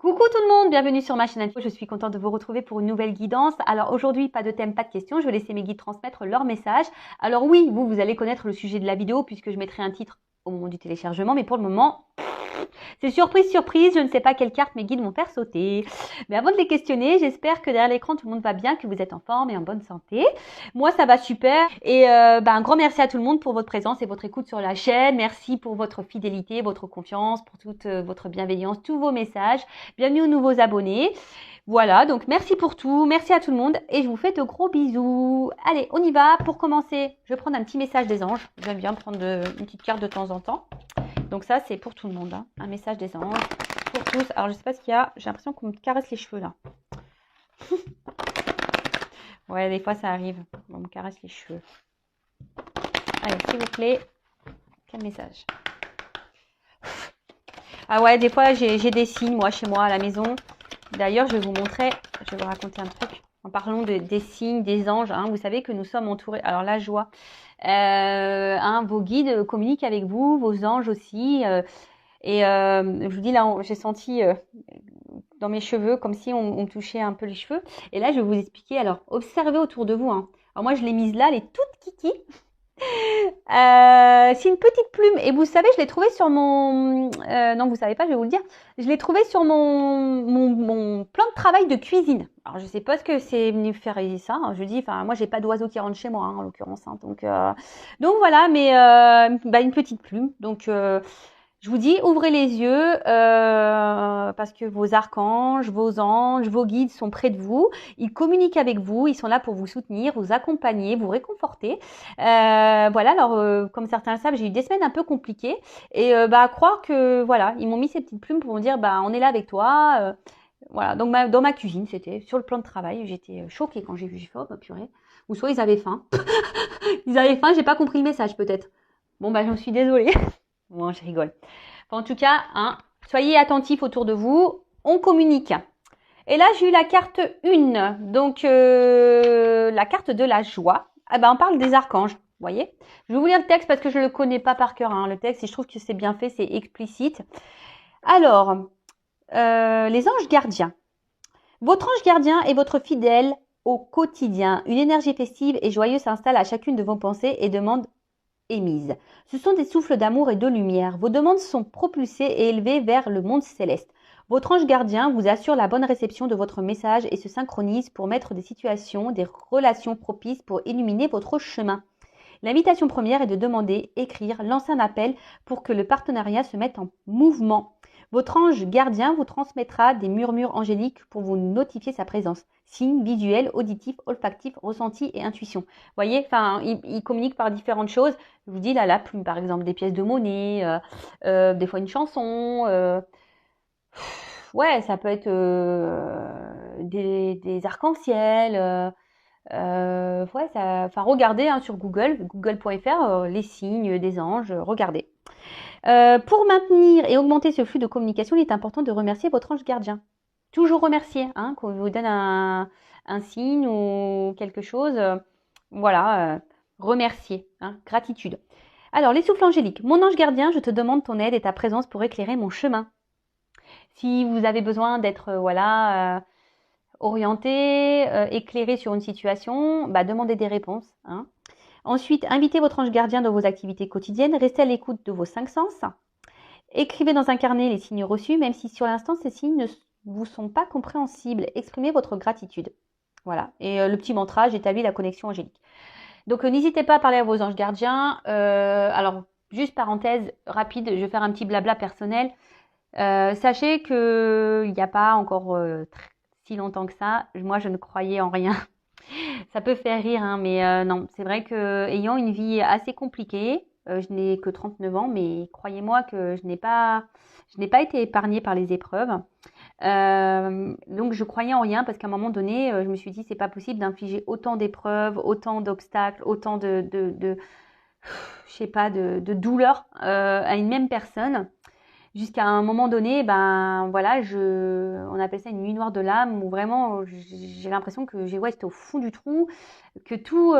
Coucou tout le monde, bienvenue sur ma chaîne Info. Je suis contente de vous retrouver pour une nouvelle guidance. Alors aujourd'hui, pas de thème, pas de questions. Je vais laisser mes guides transmettre leur message. Alors oui, vous allez connaître le sujet de la vidéo puisque je mettrai un titre au moment du téléchargement. Mais pour le moment, c'est surprise, surprise. Je ne sais pas quelle carte mes guides vont faire sauter. Mais avant de les questionner, j'espère que derrière l'écran, tout le monde va bien, que vous êtes en forme et en bonne santé. Moi, ça va super. Et un grand merci à tout le monde pour votre présence et votre écoute sur la chaîne. Merci pour votre fidélité, votre confiance, pour toute votre bienveillance, tous vos messages. Bienvenue aux nouveaux abonnés. Voilà, donc merci pour tout, merci à tout le monde et je vous fais de gros bisous. Allez, on y va. Pour commencer, je vais prendre un petit message des anges. J'aime bien prendre une petite carte de temps en temps. Donc ça, c'est pour tout le monde, hein. Un message des anges pour tous. Alors, je sais pas ce qu'il y a. J'ai l'impression qu'on me caresse les cheveux, là. Ouais, des fois, ça arrive. On me caresse les cheveux. Allez, s'il vous plaît. Quel message? Ah ouais, des fois, j'ai des signes, moi, chez moi, à la maison. D'ailleurs, je vais vous montrer, je vais vous raconter un truc. En parlant des signes, des anges, hein, vous savez que nous sommes entourés. Alors, la joie. Vos guides communiquent avec vous, vos anges aussi. Je vous dis, là, j'ai senti dans mes cheveux comme si on me touchait un peu les cheveux. Et là, je vais vous expliquer. Alors, observez autour de vous, hein. Alors, moi, je l'ai mise là, elle est toute kiki. C'est une petite plume et vous savez, je l'ai trouvée sur mon... non, vous savez pas, je vais vous le dire. Je l'ai trouvée sur mon plan de travail de cuisine. Alors, je sais pas ce que c'est venu faire ça. Hein. Je dis, enfin, moi, j'ai pas d'oiseaux qui rentrent chez moi, hein, en l'occurrence. Hein. Donc voilà, mais une petite plume. Donc, je vous dis, ouvrez les yeux parce que vos archanges, vos anges, vos guides sont près de vous. Ils communiquent avec vous. Ils sont là pour vous soutenir, vous accompagner, vous réconforter. Voilà, alors comme certains le savent, j'ai eu des semaines un peu compliquées. Et à croire que, voilà, ils m'ont mis ces petites plumes pour me dire, on est là avec toi. Voilà, donc dans ma cuisine, c'était sur le plan de travail. J'étais choquée quand j'ai vu, j'ai fait, oh, purée. Ou soit ils avaient faim. Ils avaient faim, j'ai pas compris le message peut-être. Bon, j'en suis désolée. Bon, je rigole. Enfin, en tout cas, hein, soyez attentifs autour de vous. On communique. Et là, j'ai eu la carte 1. Donc, la carte de la joie. On parle des archanges. Vous voyez? Je vais vous lire le texte parce que je ne le connais pas par cœur. Hein, le texte, et je trouve que c'est bien fait, c'est explicite. Alors, les anges gardiens. Votre ange gardien est votre fidèle au quotidien. Une énergie festive et joyeuse s'installe à chacune de vos pensées et demande émises. Ce sont des souffles d'amour et de lumière. Vos demandes sont propulsées et élevées vers le monde céleste. Votre ange gardien vous assure la bonne réception de votre message et se synchronise pour mettre des situations, des relations propices pour illuminer votre chemin. L'invitation première est de demander, écrire, lancer un appel pour que le partenariat se mette en mouvement. Votre ange gardien vous transmettra des murmures angéliques pour vous notifier sa présence. Signes visuels, auditifs, olfactifs, ressentis et intuition. Vous voyez, il communique par différentes choses. Je vous dis là, la plume par exemple, des pièces de monnaie, des fois une chanson. Ouais, ça peut être des arcs-en-ciel. Regardez sur Google, google.fr, les signes des anges, regardez. Pour maintenir et augmenter ce flux de communication, il est important de remercier votre ange gardien. Toujours remercier, hein, qu'on vous donne un signe ou quelque chose. Remercier, hein, gratitude. Alors, les souffles angéliques. Mon ange gardien, je te demande ton aide et ta présence pour éclairer mon chemin. Si vous avez besoin d'être, orienté, éclairé sur une situation, demandez des réponses. Hein. Ensuite, invitez votre ange gardien dans vos activités quotidiennes. Restez à l'écoute de vos 5 sens. Écrivez dans un carnet les signes reçus, même si sur l'instant ces signes ne vous sont pas compréhensibles. Exprimez votre gratitude. Voilà. Et le petit mantra, j'établis la connexion angélique. Donc, n'hésitez pas à parler à vos anges gardiens. Alors, juste parenthèse rapide, je vais faire un petit blabla personnel. Sachez qu'il n'y a pas encore si longtemps que ça, moi je ne croyais en rien. Ça peut faire rire, hein, mais non, c'est vrai que ayant une vie assez compliquée, je n'ai que 39 ans, mais croyez-moi que je n'ai pas été épargnée par les épreuves. Donc je croyais en rien parce qu'à un moment donné, je me suis dit c'est pas possible d'infliger autant d'épreuves, autant d'obstacles, autant de douleurs à une même personne. Jusqu'à un moment donné, on appelle ça une nuit noire de l'âme, où vraiment j'ai l'impression que j'étais au fond du trou, que tout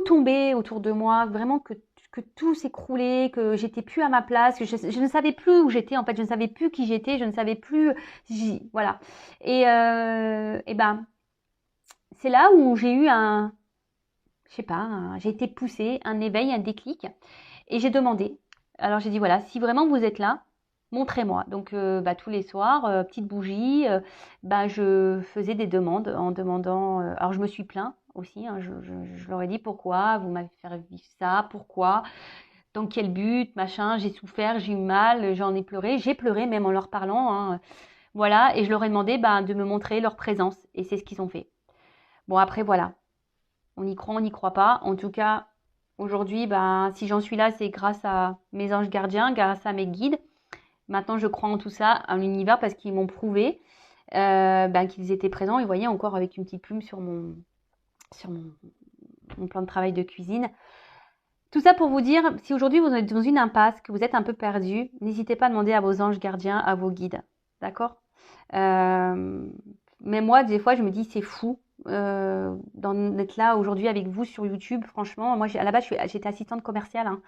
tombait autour de moi, vraiment que que tout s'écroulait, que j'étais plus à ma place, que je ne savais plus où j'étais, en fait, je ne savais plus qui j'étais, je ne savais plus, voilà. Et ben, c'est là où j'ai eu je sais pas, j'ai été poussée, un éveil, un déclic, et j'ai demandé. Alors j'ai dit voilà, si vraiment vous êtes là, montrez-moi. Donc tous les soirs, petite bougie, je faisais des demandes en demandant. Alors je me suis plaint aussi, hein, je leur ai dit pourquoi vous m'avez fait vivre ça, pourquoi, dans quel but, machin. J'ai souffert, j'ai eu mal, j'en ai pleuré, j'ai pleuré même en leur parlant. Hein, voilà, et je leur ai demandé de me montrer leur présence, et c'est ce qu'ils ont fait. Bon après voilà, on y croit, on n'y croit pas. En tout cas, aujourd'hui, si j'en suis là, c'est grâce à mes anges gardiens, grâce à mes guides. Maintenant, je crois en tout ça, en l'univers, parce qu'ils m'ont prouvé qu'ils étaient présents. Et vous voyez, encore avec une petite plume sur mon plan de travail de cuisine. Tout ça pour vous dire, si aujourd'hui vous êtes dans une impasse, que vous êtes un peu perdu, n'hésitez pas à demander à vos anges gardiens, à vos guides. D'accord Mais moi, des fois, je me dis, c'est fou d'être là aujourd'hui avec vous sur YouTube. Franchement, moi, à la base, j'étais assistante commerciale. Hein.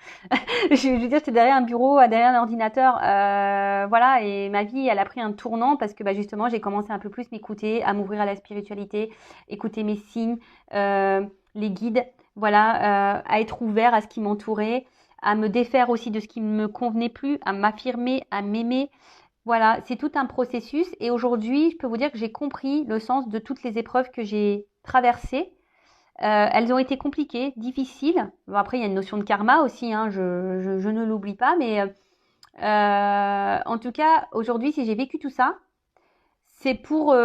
je veux dire, j'étais derrière un bureau, derrière un ordinateur. Voilà, et ma vie, elle a pris un tournant parce que justement, j'ai commencé un peu plus m'écouter, à m'ouvrir à la spiritualité, écouter mes signes, les guides, voilà, à être ouvert à ce qui m'entourait, à me défaire aussi de ce qui ne me convenait plus, à m'affirmer, à m'aimer. Voilà, c'est tout un processus et aujourd'hui, je peux vous dire que j'ai compris le sens de toutes les épreuves que j'ai traversées. Elles ont été compliquées, difficiles. Bon, après, il y a une notion de karma aussi, hein, je ne l'oublie pas, mais en tout cas, aujourd'hui, si j'ai vécu tout ça, c'est pour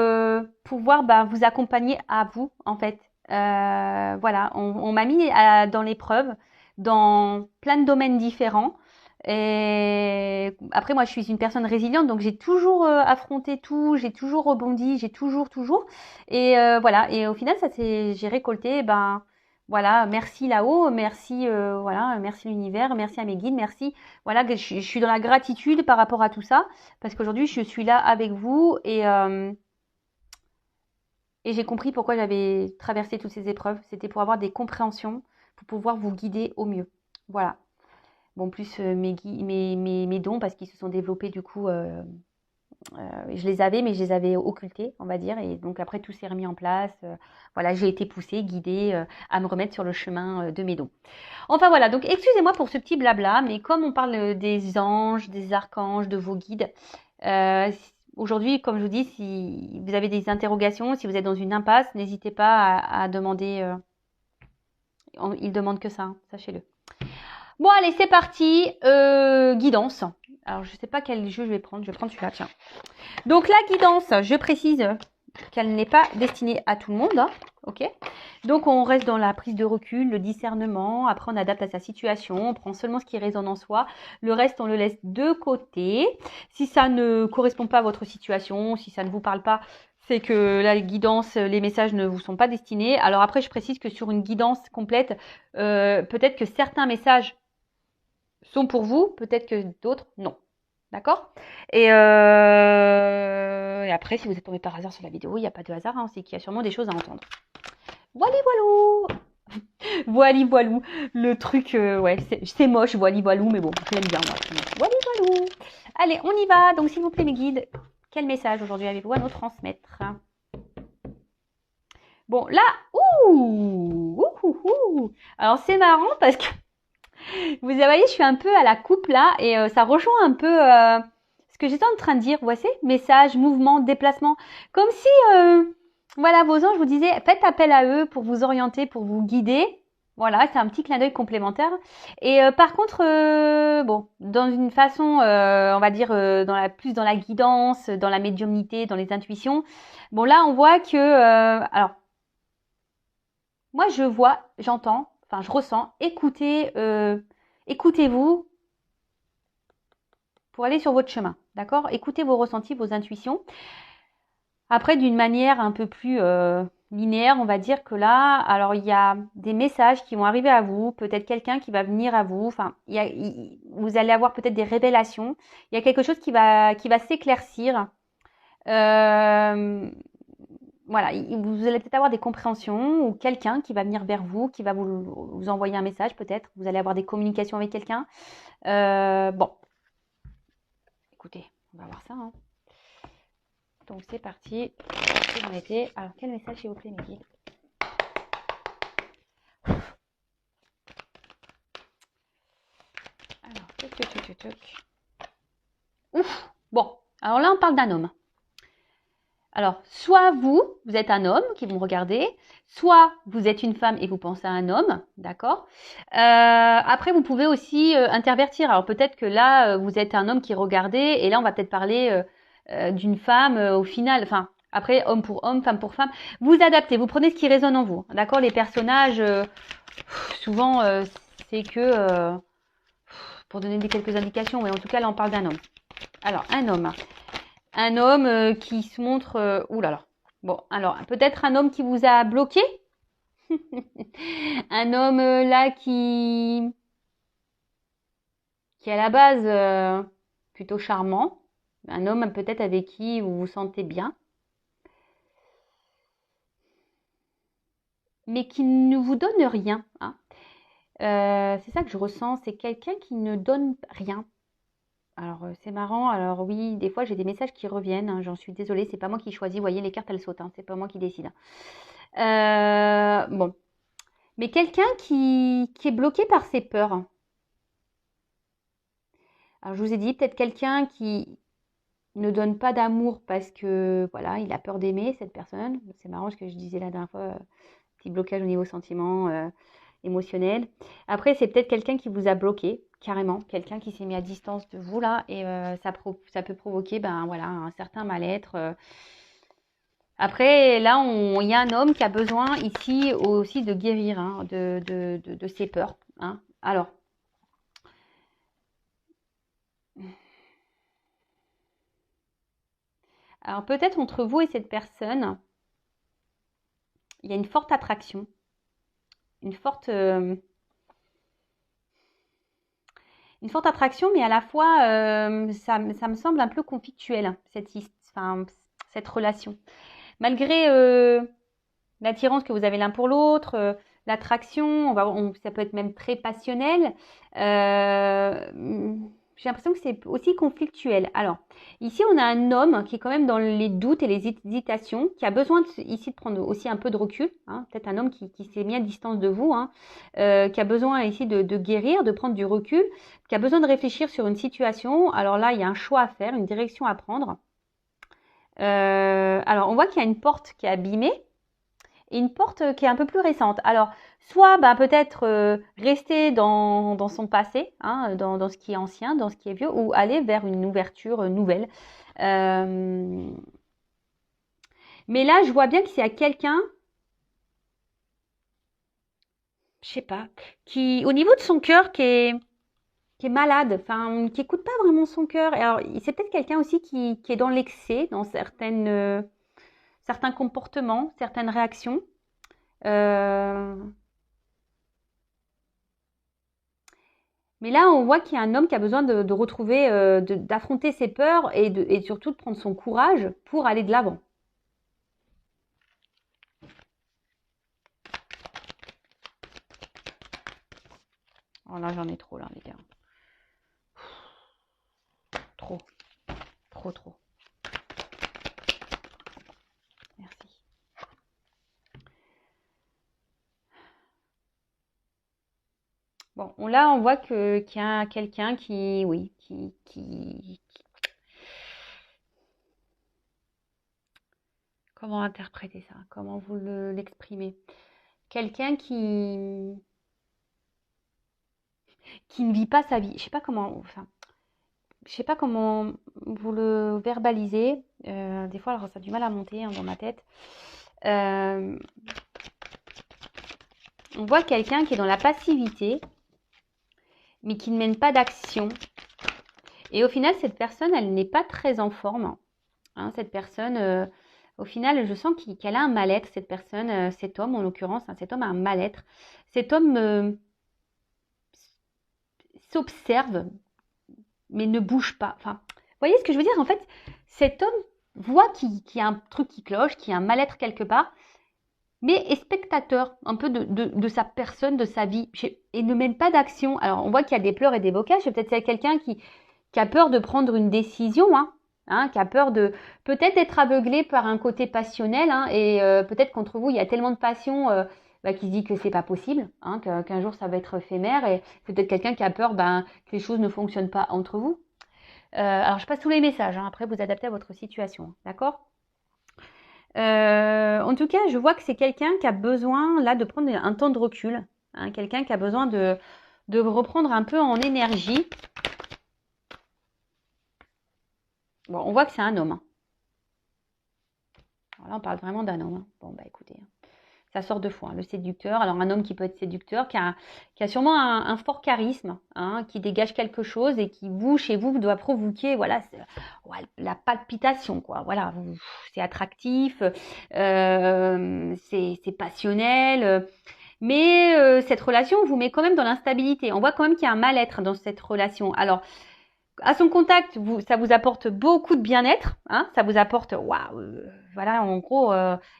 pouvoir vous accompagner à vous, en fait. Voilà, on m'a mis dans l'épreuve, dans plein de domaines différents. Et après, moi, je suis une personne résiliente, donc j'ai toujours affronté tout, j'ai toujours rebondi, j'ai toujours. Et voilà. Et au final, j'ai récolté. Voilà, merci là-haut, merci, voilà, merci l'univers, merci à mes guides, merci. Voilà, je suis dans la gratitude par rapport à tout ça, parce qu'aujourd'hui, je suis là avec vous et j'ai compris pourquoi j'avais traversé toutes ces épreuves. C'était pour avoir des compréhensions, pour pouvoir vous guider au mieux. Voilà. Bon, plus mes dons, parce qu'ils se sont développés du coup, je les avais, mais je les avais occultés, on va dire. Et donc après, tout s'est remis en place. Voilà, j'ai été poussée, guidée à me remettre sur le chemin de mes dons. Enfin voilà, donc excusez-moi pour ce petit blabla, mais comme on parle des anges, des archanges, de vos guides, aujourd'hui, comme je vous dis, si vous avez des interrogations, si vous êtes dans une impasse, n'hésitez pas à demander. Ils demandent que ça, hein, sachez-le. Bon, allez, c'est parti. Guidance. Alors, je ne sais pas quel jeu je vais prendre. Je vais prendre celui-là, tiens. Donc, la guidance, je précise qu'elle n'est pas destinée à tout le monde. Hein, ok. Donc, on reste dans la prise de recul, le discernement. Après, on adapte à sa situation. On prend seulement ce qui résonne en soi. Le reste, on le laisse de côté. Si ça ne correspond pas à votre situation, si ça ne vous parle pas, c'est que la guidance, les messages ne vous sont pas destinés. Alors après, je précise que sur une guidance complète, peut-être que certains messages sont pour vous, peut-être que d'autres, non. D'accord et après, si vous êtes tombé par hasard sur la vidéo, il n'y a pas de hasard, hein, c'est qu'il y a sûrement des choses à entendre. Voili voilou. Voili voilou. Le truc, ouais, c'est moche, voili voilou, mais bon, je l'aime bien, moi. Voili voilou. Allez, on y va. Donc, s'il vous plaît, mes guides, quel message aujourd'hui avez-vous à nous transmettre? Bon, là, alors c'est marrant parce que vous voyez, je suis un peu à la coupe là et ça rejoint un peu ce que j'étais en train de dire. Vous voyez, message, mouvement, déplacement. Comme si, voilà, vos anges vous disaient, faites appel à eux pour vous orienter, pour vous guider. Voilà, c'est un petit clin d'œil complémentaire. Et par contre, bon, dans une façon, on va dire, plus dans la guidance, dans la médiumnité, dans les intuitions. Bon, là, on voit que, alors, moi, je vois, j'entends, enfin, je ressens, écoutez-vous pour aller sur votre chemin, d'accord? Écoutez vos ressentis, vos intuitions. Après, d'une manière un peu plus linéaire, on va dire que là, alors il y a des messages qui vont arriver à vous, peut-être quelqu'un qui va venir à vous, enfin, vous allez avoir peut-être des révélations. Il y a quelque chose qui va s'éclaircir. voilà, vous allez peut-être avoir des compréhensions ou quelqu'un qui va venir vers vous, qui va vous envoyer un message peut-être. Vous allez avoir des communications avec quelqu'un. Bon, écoutez, on va voir ça. Hein. Donc c'est parti. J'en étais. Alors quel message s'il vous plaît, mes guides? Alors, toc. Ouf. Bon, alors là on parle d'un homme. Alors, soit vous êtes un homme qui vous regardez, soit vous êtes une femme et vous pensez à un homme, d'accord. Après, vous pouvez aussi intervertir. Alors peut-être que là, vous êtes un homme qui regardez, et là, on va peut-être parler d'une femme au final. Enfin, après, homme pour homme, femme pour femme. Vous adaptez, vous prenez ce qui résonne en vous, d'accord. Les personnages, souvent, c'est que, pour donner quelques indications, mais en tout cas, là, on parle d'un homme. Alors, un homme. Un homme qui se montre... ouh là là. Bon, alors, peut-être un homme qui vous a bloqué. Un homme là qui est à la base plutôt charmant. Un homme peut-être avec qui vous vous sentez bien. Mais qui ne vous donne rien. Hein. C'est ça que je ressens. C'est quelqu'un qui ne donne rien. Alors, c'est marrant. Alors oui, des fois, j'ai des messages qui reviennent. Hein. J'en suis désolée. C'est pas moi qui choisis. Vous voyez, les cartes, elles sautent. Hein. C'est pas moi qui décide. Bon. Mais quelqu'un qui est bloqué par ses peurs. Alors, je vous ai dit, peut-être quelqu'un qui ne donne pas d'amour parce que, voilà, il a peur d'aimer cette personne. C'est marrant ce que je disais la dernière fois. Petit blocage au niveau sentiment, émotionnel. Après, c'est peut-être quelqu'un qui vous a bloqué, carrément. Quelqu'un qui s'est mis à distance de vous, là. Et ça peut provoquer, ben voilà, un certain mal-être. Après, là, il y a un homme qui a besoin ici aussi de guérir hein, de ses peurs. Hein. Alors, peut-être entre vous et cette personne, il y a une forte attraction, une forte attraction, mais à la fois, ça me semble un peu conflictuel, cette relation. Malgré l'attirance que vous avez l'un pour l'autre, l'attraction, ça peut être même très passionnel. J'ai l'impression que c'est aussi conflictuel. Alors, ici, on a un homme qui est quand même dans les doutes et les hésitations, qui a besoin ici de prendre aussi un peu de recul. Hein, peut-être un homme qui s'est mis à distance de vous, hein, qui a besoin ici de guérir, de prendre du recul, qui a besoin de réfléchir sur une situation. Alors là, il y a un choix à faire, une direction à prendre. Alors, on voit qu'il y a une porte qui est abîmée et une porte qui est un peu plus récente. Alors, soit peut-être rester dans son passé, hein, dans ce qui est ancien, dans ce qui est vieux, ou aller vers une ouverture nouvelle. Mais là, je vois bien qu'il y a quelqu'un, je sais pas, qui, au niveau de son cœur, qui est malade, enfin, qui écoute pas vraiment son cœur. Et alors, c'est peut-être quelqu'un aussi qui est dans l'excès, dans certains comportements, certaines réactions. Mais là, on voit qu'il y a un homme qui a besoin de retrouver, d'affronter ses peurs et surtout de prendre son courage pour aller de l'avant. Oh là, j'en ai trop là, les gars. Trop. Trop. Merci. Bon, là, on voit qu'il y a quelqu'un qui, oui, comment interpréter ça? Comment vous l'exprimez? Quelqu'un qui ne vit pas sa vie. Je sais pas comment, enfin, je sais pas comment vous le verbalisez. Des fois, alors, ça a du mal à monter hein, dans ma tête. On voit quelqu'un qui est dans la passivité, mais qui ne mène pas d'action. Et au final, cette personne, elle n'est pas très en forme. Hein, cette personne, au final, je sens qu'elle a un mal-être, cette personne, cet homme en l'occurrence, hein, cet homme a un mal-être. Cet homme s'observe, mais ne bouge pas. Enfin, vous voyez ce que je veux dire? En fait, cet homme voit qu'il y a un truc qui cloche, qu'il y a un mal-être quelque part, mais est spectateur un peu de sa personne, de sa vie, et ne mène pas d'action. Alors, on voit qu'il y a des pleurs et des bocages. Peut-être qu'il y a quelqu'un qui a peur de prendre une décision, qui a peur de peut-être d'être aveuglé par un côté passionnel, et peut-être qu'entre vous, il y a tellement de passion qui se dit que c'est pas possible, qu'un jour ça va être éphémère, et c'est peut-être quelqu'un qui a peur que les choses ne fonctionnent pas entre vous. Alors, je passe tous les messages, après vous adaptez à votre situation, d'accord? En tout cas, je vois que c'est quelqu'un qui a besoin là de prendre un temps de recul, quelqu'un qui a besoin de reprendre un peu en énergie. Bon, on voit que c'est un homme. Alors là, on parle vraiment d'un homme. Bon, bah écoutez, ça sort 2 fois, le séducteur. Alors, un homme qui peut être séducteur, qui a sûrement un fort charisme, qui dégage quelque chose et qui, chez vous, doit provoquer, voilà, la palpitation, quoi. Voilà, c'est attractif, c'est passionnel. Mais cette relation vous met quand même dans l'instabilité. On voit quand même qu'il y a un mal-être dans cette relation. Alors, à son contact, ça vous apporte beaucoup de bien-être, ça vous apporte, voilà, en gros,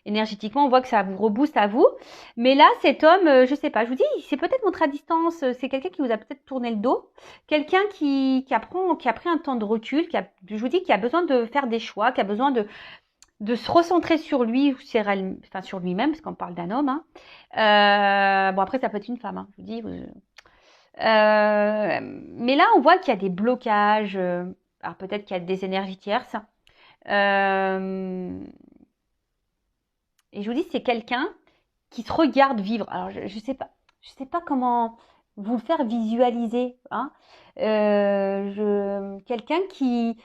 énergétiquement, on voit que ça vous rebooste à vous. Mais là, cet homme, je sais pas, je vous dis, c'est peut-être montré à distance, c'est quelqu'un qui vous a peut-être tourné le dos, quelqu'un qui a pris un temps de recul, je vous dis, qui a besoin de faire des choix, qui a besoin de se recentrer sur lui, sur lui-même, parce qu'on parle d'un homme. Bon, après, ça peut être une femme, je vous dis. Mais là, on voit qu'il y a des blocages. Alors peut-être qu'il y a des énergies tierces. Et je vous dis, c'est quelqu'un qui se regarde vivre. Alors je sais pas comment vous le faire visualiser. Quelqu'un qui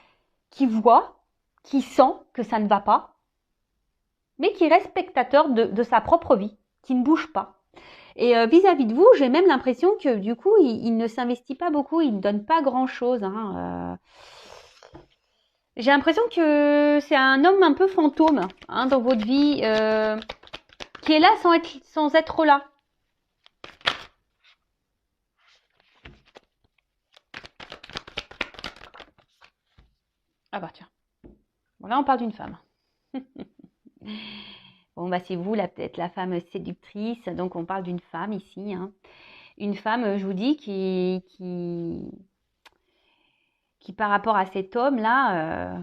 voit, qui sent que ça ne va pas, mais qui reste spectateur de sa propre vie, qui ne bouge pas. Et vis-à-vis de vous, j'ai même l'impression que du coup, il ne s'investit pas beaucoup, il ne donne pas grand-chose. J'ai l'impression que c'est un homme un peu fantôme dans votre vie, qui est là sans être là. Ah bah tiens, bon là on parle d'une femme. Bon bah c'est vous là peut-être la femme séductrice, donc on parle d'une femme ici. Une femme, je vous dis, qui par rapport à cet homme là,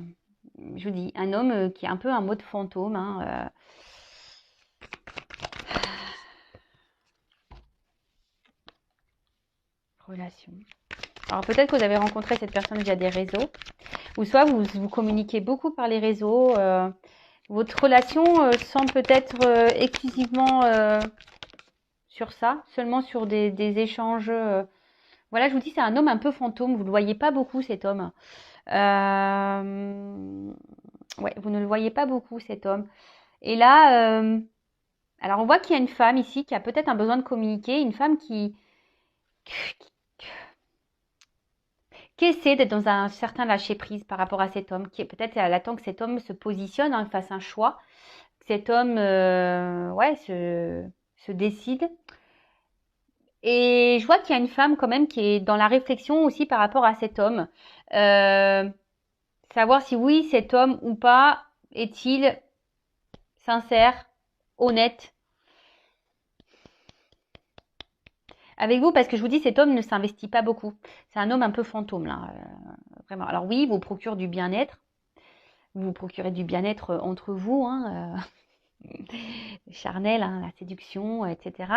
je vous dis, un homme qui est un peu un mode fantôme. Relation. Alors peut-être que vous avez rencontré cette personne via des réseaux, ou soit vous communiquez beaucoup par les réseaux. Votre relation semble peut-être exclusivement sur ça, seulement sur des échanges. Voilà, je vous dis, c'est un homme un peu fantôme. Vous ne le voyez pas beaucoup, cet homme. Ouais, vous ne le voyez pas beaucoup, cet homme. Et là, alors on voit qu'il y a une femme ici qui a peut-être un besoin de communiquer, une femme qui essaie d'être dans un certain lâcher-prise par rapport à cet homme, qui peut-être elle attend que cet homme se positionne, fasse un choix, que cet homme se décide. Et je vois qu'il y a une femme quand même qui est dans la réflexion aussi par rapport à cet homme. Savoir si oui, cet homme ou pas est-il sincère, honnête avec vous, parce que je vous dis, cet homme ne s'investit pas beaucoup. C'est un homme un peu fantôme, là, vraiment. Alors oui, il vous procure du bien-être. Vous procurez du bien-être entre vous, charnel, la séduction, etc.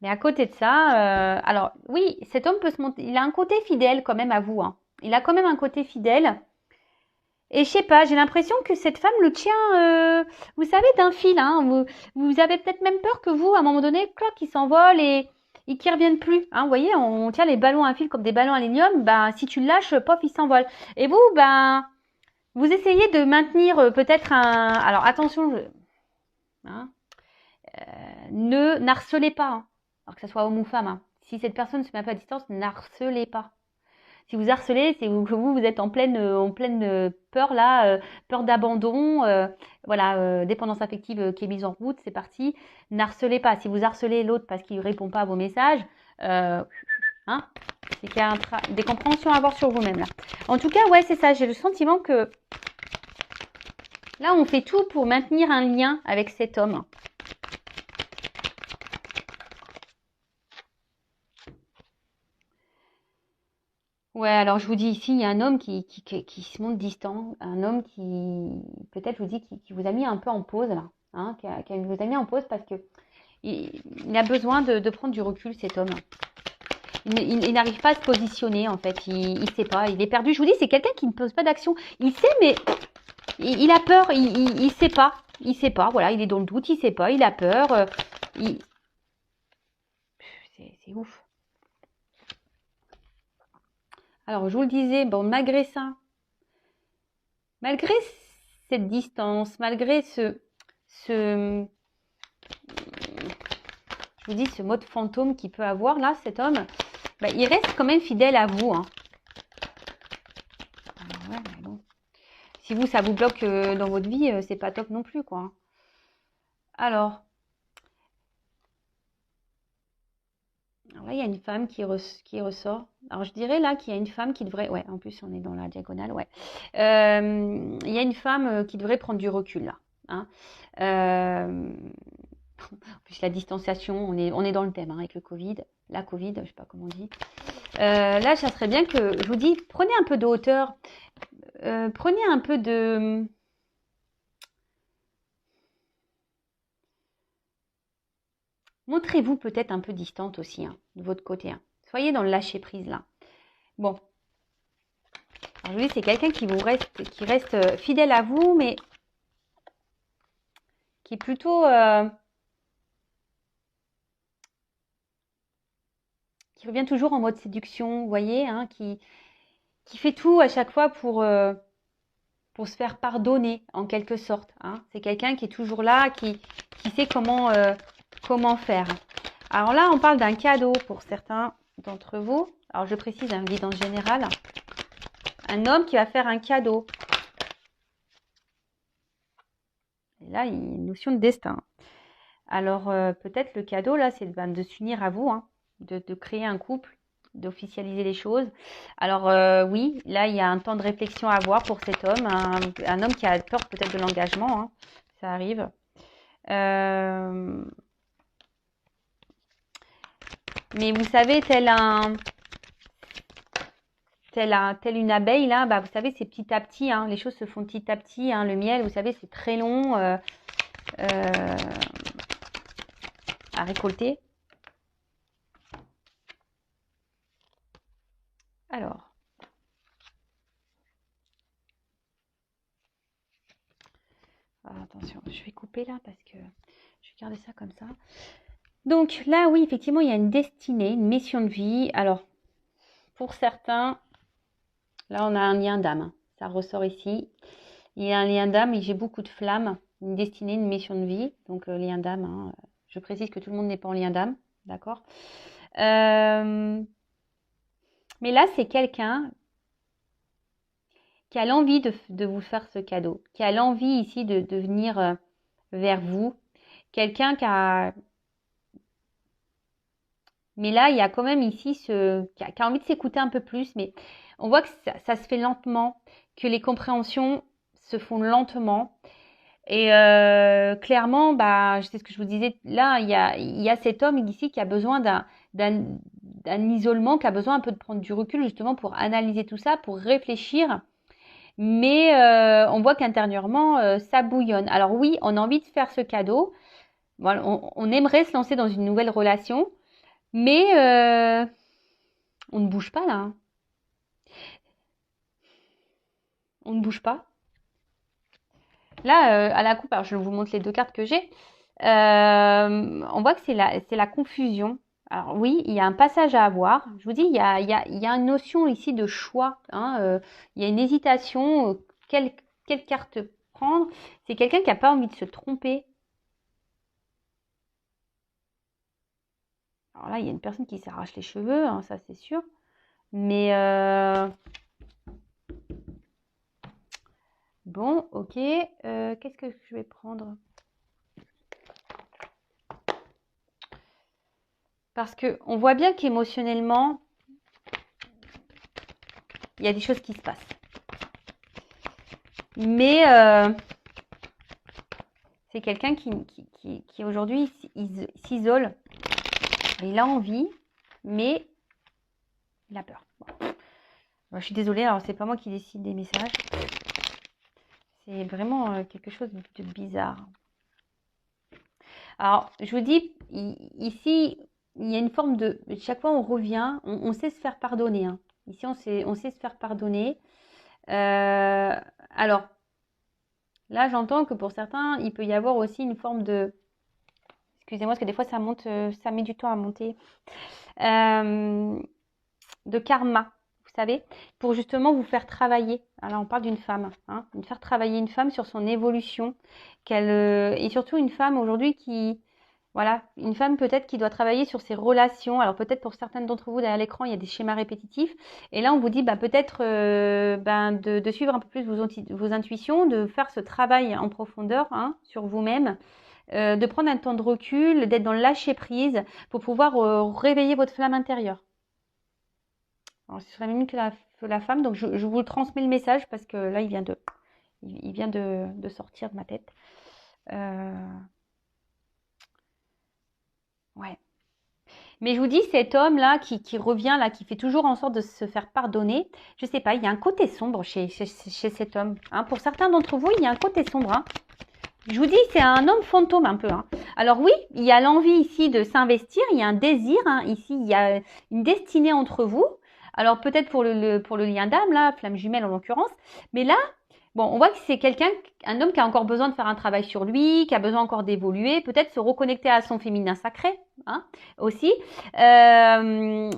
Mais à côté de ça, alors oui, cet homme peut se monter. Il a un côté fidèle quand même à vous. Il a quand même un côté fidèle. Et je sais pas, j'ai l'impression que cette femme le tient, vous savez, d'un fil. Vous avez peut-être même peur que vous, à un moment donné, clac, il s'envole et qu'il ne revienne plus. Vous voyez, on tient les ballons à fil comme des ballons à aluminium. Si tu le lâches, pof, il s'envole. Et vous, vous essayez de maintenir peut-être un... Alors attention, ne n'harcelez pas, alors que ce soit homme ou femme. Si cette personne ne se met pas à distance, n'harcelez pas. Si vous harcelez, c'est que vous êtes en pleine peur là, peur d'abandon, dépendance affective qui est mise en route, c'est parti. N'harcelez pas. Si vous harcelez l'autre parce qu'il ne répond pas à vos messages, c'est qu'il y a des compréhensions à avoir sur vous-même là. En tout cas, ouais, c'est ça. J'ai le sentiment que Là, on fait tout pour maintenir un lien avec cet homme. Ouais, alors je vous dis ici, il y a un homme qui se montre distant, un homme qui, peut-être je vous dis, qui vous a mis un peu en pause là, hein, qui vous a mis en pause parce que il a besoin de prendre du recul, cet homme. Il n'arrive pas à se positionner en fait, il ne sait pas, il est perdu. Je vous dis, c'est quelqu'un qui ne pose pas d'action. Il sait, mais il a peur, il sait pas. Il sait pas, voilà, il est dans le doute, il sait pas, il a peur. C'est ouf. Alors, je vous le disais, bon, malgré ça, malgré cette distance, malgré je vous dis, ce mode fantôme qu'il peut avoir là, cet homme, bah, il reste quand même fidèle à vous. Hein. Alors, ouais, mais bon. Si vous, ça vous bloque dans votre vie, c'est pas top non plus, quoi. Alors là, il y a une femme qui ressort. Alors, je dirais là qu'il y a une femme qui devrait... Ouais, en plus, on est dans la diagonale, ouais. Il y a une femme qui devrait prendre du recul, là. Hein. En plus, la distanciation, on est dans le thème, hein, avec le Covid. La Covid, je sais pas comment on dit. Là, ça serait bien que... Je vous dis, prenez un peu de hauteur. Prenez un peu de... Montrez-vous peut-être un peu distante aussi, hein, de votre côté. Hein. Soyez dans le lâcher-prise, là. Bon. Alors, je vous dis, c'est quelqu'un qui reste fidèle à vous, mais qui est plutôt... qui revient toujours en mode séduction, vous voyez, hein, qui fait tout à chaque fois pour se faire pardonner, en quelque sorte. Hein. C'est quelqu'un qui est toujours là, qui sait comment faire. Alors là, on parle d'un cadeau pour certains d'entre vous. Alors, je précise, un guidance générale. Un homme qui va faire un cadeau. Et là, il y a une notion de destin. Alors, peut-être le cadeau, là, c'est de s'unir à vous, hein, de créer un couple, d'officialiser les choses. Alors, oui, là, il y a un temps de réflexion à avoir pour cet homme. Un homme qui a peur peut-être de l'engagement. Hein, ça arrive. Mais vous savez, telle une abeille, là, bah, vous savez, c'est petit à petit. Hein, les choses se font petit à petit. Hein, le miel, vous savez, c'est très long à récolter. Alors, attention, je vais couper là parce que je vais garder ça comme ça. Donc là, oui, effectivement, il y a une destinée, une mission de vie. Alors, pour certains, là, on a un lien d'âme. Ça ressort ici. Il y a un lien d'âme et j'ai beaucoup de flammes. Une destinée, une mission de vie. Donc, lien d'âme. Hein. Je précise que tout le monde n'est pas en lien d'âme. D'accord. Mais là, c'est quelqu'un qui a l'envie de vous faire ce cadeau. Qui a l'envie ici de venir vers vous. Quelqu'un qui a... Mais là, il y a quand même ici qui a envie de s'écouter un peu plus. Mais on voit que ça se fait lentement. Que les compréhensions se font lentement. Et clairement, bah, c'est ce que je vous disais, là, il y a cet homme ici qui a besoin d'un isolement, qui a besoin un peu de prendre du recul justement pour analyser tout ça, pour réfléchir. Mais on voit qu'intérieurement, ça bouillonne. Alors oui, on a envie de faire ce cadeau. Voilà, on aimerait se lancer dans une nouvelle relation, mais on ne bouge pas là. Hein. On ne bouge pas. Là, à la coupe, alors je vous montre les deux cartes que j'ai. On voit que c'est la confusion. Alors oui, il y a un passage à avoir. Je vous dis, il y a une notion ici de choix. Hein, il y a une hésitation. Quelle carte prendre? C'est quelqu'un qui n'a pas envie de se tromper. Alors là, il y a une personne qui s'arrache les cheveux, hein, ça c'est sûr. Mais bon, ok. Qu'est-ce que je vais prendre? Parce que on voit bien qu'émotionnellement, il y a des choses qui se passent. Mais c'est quelqu'un qui aujourd'hui s'isole. Il a envie, mais il a peur. Bon. Je suis désolée, alors c'est pas moi qui décide des messages. C'est vraiment quelque chose de bizarre. Alors, je vous dis, ici, il y a une forme de... Chaque fois, on revient, on sait se faire pardonner. Hein. Ici, on sait se faire pardonner. Alors, là, j'entends que pour certains, il peut y avoir aussi une forme de... Excusez-moi, parce que des fois, ça monte, ça met du temps à monter. De karma, vous savez, pour justement vous faire travailler. Alors, on parle d'une femme, hein, de faire travailler une femme sur son évolution, et surtout une femme aujourd'hui qui, voilà, une femme peut-être qui doit travailler sur ses relations. Alors peut-être pour certaines d'entre vous derrière l'écran, il y a des schémas répétitifs. Et là, on vous dit peut-être de suivre un peu plus vos intuitions, de faire ce travail en profondeur hein, sur vous-même, de prendre un temps de recul, d'être dans le lâcher prise pour pouvoir réveiller votre flamme intérieure. Alors, c'est sur la même ligne que la femme, donc je vous transmets le message parce que là, il vient de sortir de ma tête. Ouais. Mais je vous dis, cet homme-là qui revient, là, qui fait toujours en sorte de se faire pardonner, je sais pas, il y a un côté sombre chez cet homme. Hein. Pour certains d'entre vous, il y a un côté sombre. Hein. Je vous dis, c'est un homme fantôme un peu. Hein. Alors oui, il y a l'envie ici de s'investir, il y a un désir. Hein. Ici, il y a une destinée entre vous. Alors peut-être pour le lien d'âme, là, flamme jumelle en l'occurrence. Mais là, bon, on voit que c'est un homme qui a encore besoin de faire un travail sur lui, qui a besoin encore d'évoluer, peut-être se reconnecter à son féminin sacré, hein, aussi. Voilà,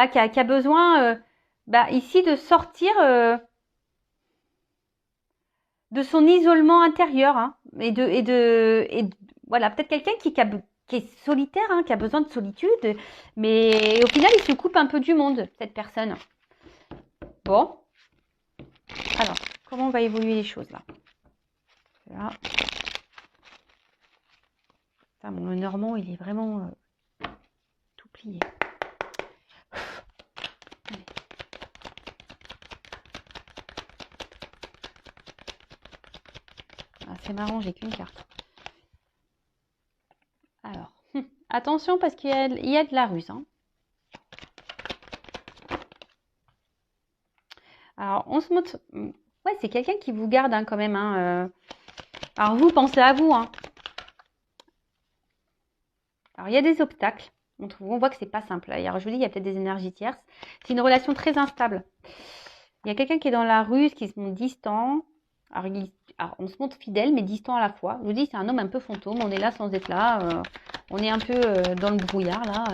qui a besoin ici de sortir de son isolement intérieur, hein, voilà, peut-être quelqu'un qui est solitaire, hein, qui a besoin de solitude, mais au final, il se coupe un peu du monde, cette personne. Bon. Alors, comment on va évoluer les choses, là? Là. Putain, mon normand, il est vraiment tout plié. Allez. Ah, c'est marrant, j'ai qu'une carte. Alors, attention parce qu'il y a de la ruse. Hein. Alors, on se montre... Ouais, c'est quelqu'un qui vous garde hein, quand même. Hein, Alors, vous, pensez à vous. Hein. Alors, il y a des obstacles. On voit que c'est pas simple. Alors, je vous dis, il y a peut-être des énergies tierces. C'est une relation très instable. Il y a quelqu'un qui est dans la ruse, qui se montre distant. Alors, on se montre fidèle, mais distant à la fois. Je vous dis, c'est un homme un peu fantôme. On est là sans être là. On est un peu dans le brouillard, là.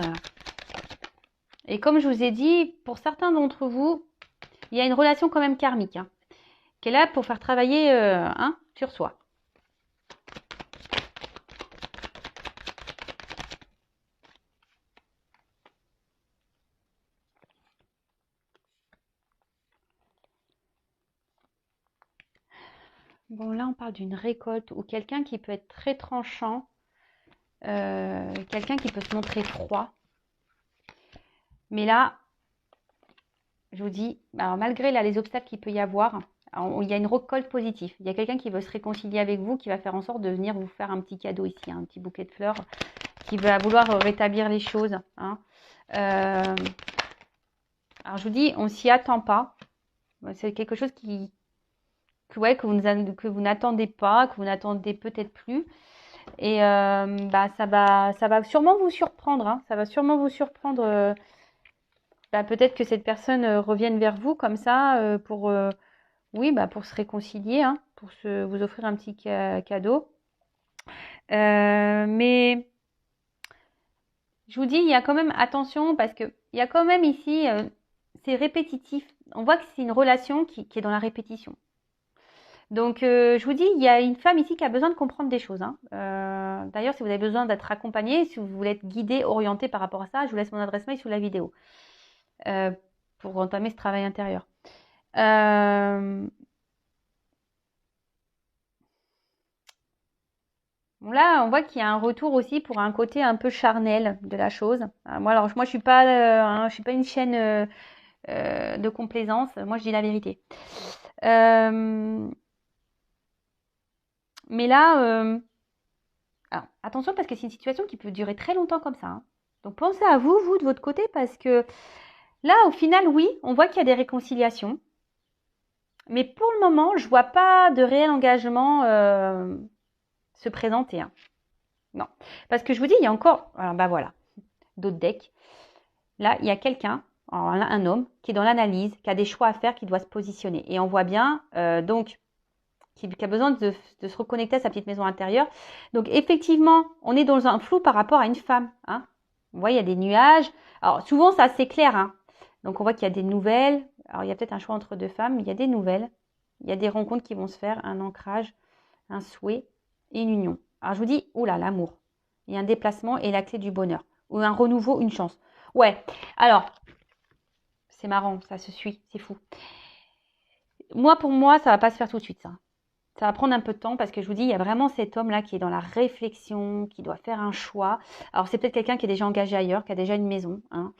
Et comme je vous ai dit, pour certains d'entre vous, il y a une relation quand même karmique, hein, qui est là pour faire travailler sur soi. Bon, là, on parle d'une récolte ou quelqu'un qui peut être très tranchant, quelqu'un qui peut se montrer froid. Mais là, je vous dis, alors malgré là, les obstacles qu'il peut y avoir, il y a une récolte positive. Il y a quelqu'un qui veut se réconcilier avec vous, qui va faire en sorte de venir vous faire un petit cadeau ici, un petit bouquet de fleurs, qui va vouloir rétablir les choses. Hein. Alors, je vous dis, on s'y attend pas. C'est quelque chose que vous n'attendez pas, que vous n'attendez peut-être plus. Et ça va sûrement vous surprendre. Hein. Ça va sûrement vous surprendre. Peut-être que cette personne revienne vers vous comme ça pour se réconcilier, hein, pour vous offrir un petit cadeau. Mais je vous dis, il y a quand même attention parce que il y a quand même ici, c'est répétitif. On voit que c'est une relation qui est dans la répétition. Donc, je vous dis, il y a une femme ici qui a besoin de comprendre des choses. Hein. D'ailleurs, si vous avez besoin d'être accompagné, si vous voulez être guidé, orienté par rapport à ça, je vous laisse mon adresse mail sous la vidéo pour entamer ce travail intérieur. Bon, là, on voit qu'il y a un retour aussi pour un côté un peu charnel de la chose. Moi, je suis pas une chaîne de complaisance. Moi, je dis la vérité. Mais là, alors, attention parce que c'est une situation qui peut durer très longtemps comme ça, hein. Donc pensez à vous, de votre côté, parce que là, au final, oui, on voit qu'il y a des réconciliations. Mais pour le moment, je vois pas de réel engagement se présenter, hein. Non. Parce que je vous dis, il y a encore, alors bah voilà, d'autres decks. Là, il y a quelqu'un, un homme, qui est dans l'analyse, qui a des choix à faire, qui doit se positionner. Et on voit bien, donc, qui a besoin de se reconnecter à sa petite maison intérieure. Donc, effectivement, on est dans un flou par rapport à une femme, hein. Vous voyez, il y a des nuages. Alors, souvent, c'est assez clair, hein. Donc, on voit qu'il y a des nouvelles. Alors, il y a peut-être un choix entre deux femmes, mais il y a des nouvelles. Il y a des rencontres qui vont se faire, un ancrage, un souhait et une union. Alors, je vous dis, oula, l'amour. Il y a un déplacement et la clé du bonheur. Ou un renouveau, une chance. Ouais, alors, c'est marrant, ça se suit, c'est fou. Moi, pour moi, ça va pas se faire tout de suite, ça. Ça va prendre un peu de temps parce que je vous dis, il y a vraiment cet homme-là qui est dans la réflexion, qui doit faire un choix. Alors, c'est peut-être quelqu'un qui est déjà engagé ailleurs, qui a déjà une maison, hein.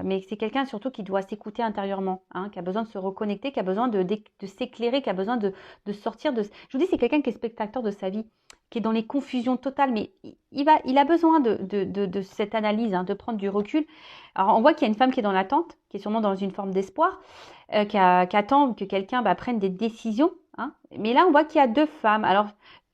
Mais c'est quelqu'un surtout qui doit s'écouter intérieurement, hein, qui a besoin de se reconnecter, qui a besoin de s'éclairer, qui a besoin de sortir de... Je vous dis, c'est quelqu'un qui est spectateur de sa vie, qui est dans les confusions totales, mais il a besoin de cette analyse, hein, de prendre du recul. Alors, on voit qu'il y a une femme qui est dans l'attente, qui est sûrement dans une forme d'espoir, qui attend que quelqu'un prenne des décisions, hein. Mais là, on voit qu'il y a deux femmes. Alors,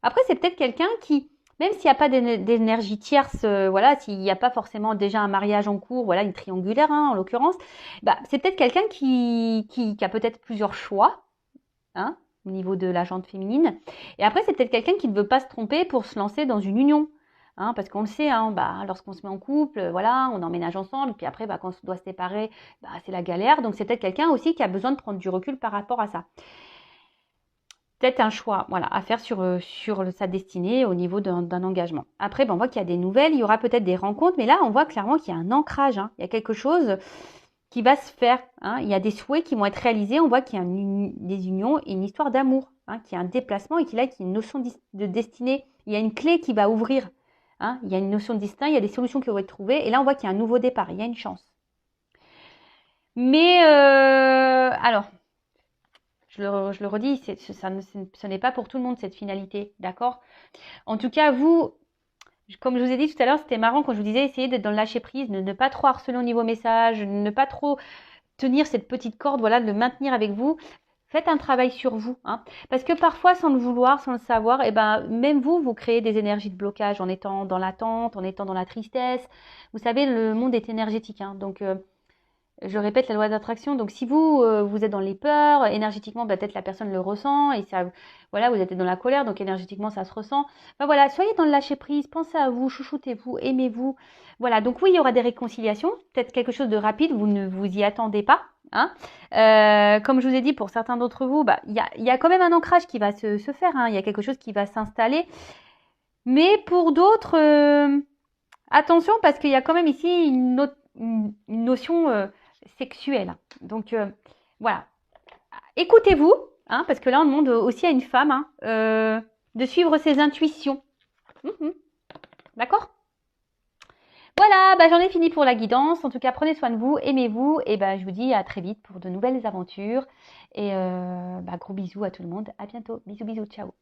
après, c'est peut-être quelqu'un qui, même s'il n'y a pas d'énergie tierce, voilà, s'il n'y a pas forcément déjà un mariage en cours, voilà, une triangulaire, hein, en l'occurrence, c'est peut-être quelqu'un qui a peut-être plusieurs choix, hein, au niveau de la jante féminine. Et après, c'est peut-être quelqu'un qui ne veut pas se tromper pour se lancer dans une union. Hein, parce qu'on le sait, hein, lorsqu'on se met en couple, voilà, on emménage ensemble, puis après, quand on doit se séparer, c'est la galère. Donc, c'est peut-être quelqu'un aussi qui a besoin de prendre du recul par rapport à ça. Peut-être un choix, voilà, à faire sur sa destinée au niveau d'un engagement. Après, on voit qu'il y a des nouvelles, il y aura peut-être des rencontres, mais là, on voit clairement qu'il y a un ancrage, hein. Il y a quelque chose qui va se faire, hein. Il y a des souhaits qui vont être réalisés. On voit qu'il y a des unions et une histoire d'amour, hein, qu'il y a un déplacement et qu'il y a une notion de destinée. Il y a une clé qui va ouvrir, hein. Il y a une notion de destin, il y a des solutions qui vont être trouvées. Et là, on voit qu'il y a un nouveau départ, il y a une chance. Mais alors, je le redis, ce n'est pas pour tout le monde cette finalité, d'accord? En tout cas, vous, comme je vous ai dit tout à l'heure, c'était marrant quand je vous disais essayez d'être dans le lâcher prise, ne pas trop harceler au niveau message, ne pas trop tenir cette petite corde, voilà, de le maintenir avec vous. Faites un travail sur vous, hein, parce que parfois, sans le vouloir, sans le savoir, même vous créez des énergies de blocage en étant dans l'attente, en étant dans la tristesse. Vous savez, le monde est énergétique, hein, donc je répète la loi d'attraction. Donc si vous êtes dans les peurs, énergétiquement, peut-être la personne le ressent et ça, voilà, vous êtes dans la colère, donc énergétiquement ça se ressent. Voilà, soyez dans le lâcher prise, pensez à vous, chouchoutez-vous, aimez-vous. Voilà, donc oui, il y aura des réconciliations, peut-être quelque chose de rapide, vous ne vous y attendez pas, hein. Comme je vous ai dit, pour certains d'entre vous, il y a quand même un ancrage qui va se faire, hein. Il y a quelque chose qui va s'installer. Mais pour d'autres, attention parce qu'il y a quand même ici une notion sexuelle. Donc voilà, écoutez-vous, hein, parce que là on demande aussi à une femme, hein, de suivre ses intuitions. D'accord? Voilà, j'en ai fini pour la guidance. En tout cas, prenez soin de vous, aimez-vous, et je vous dis à très vite pour de nouvelles aventures. Et gros bisous à tout le monde. À bientôt. Bisous, bisous, ciao.